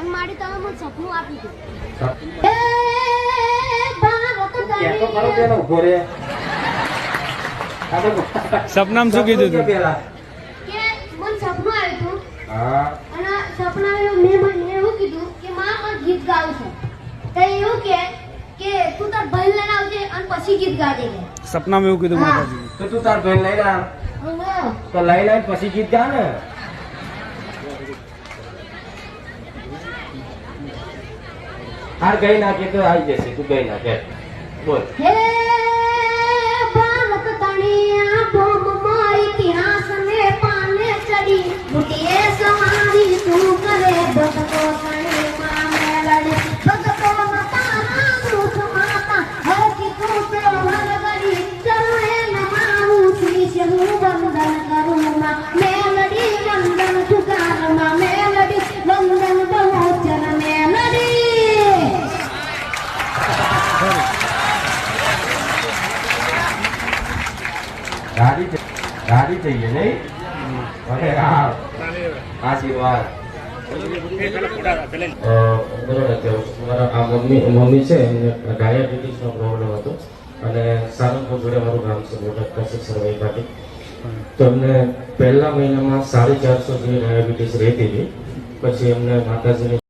મારી તમે મને સપનું આપી દો તો ખરો પેલો ઉભો રે સપનામાં શું કીધું તું પેલા કે મને સપનું આવ્યું હતું હા અને સપના મેં મને એવું કીધું કે માં મને ગીત ગાવું છે તો એવું કે તું તાર ભાઈ લઈને આવજે અને પછી ગીત ગાજે કે સપનામાં એવું કીધું માતાજી તો તું તાર બેન લઈ લા તો લઈ લઈ પછી ગીત ગા ને હાર ગઈ નાખે તો આવી જશે તું ગઈ નાખે બોલ હે ભારત તણિયા બોમ માં ઇતિહાસ ને પાને ચડી બુટીએ સવારી તું કરે ભગતો તણે માં મેલડી ભગતો તારા દુખ માતા હરકી તું તે વરગડી ચરણે નમાવું શ્રી શરુ વંદન કરું માં મેલડી વંદન ઠુકાર માં મેલડી વંદન બહુચર મેલડી ગાડી चाहिए नहीं अरे आशीर्वाद મમ્મી છે એમને ડાયાબિટીસનો પ્રોબ્લેમ હતો અને સારંગપુર જોડે મારું ગામ છે મોટા કશિક સરવાઈ પાટી તો એમને પહેલા મહિનામાં 450 જેવી ડાયાબિટીસ રહેતી હતી પછી એમને માતાજીની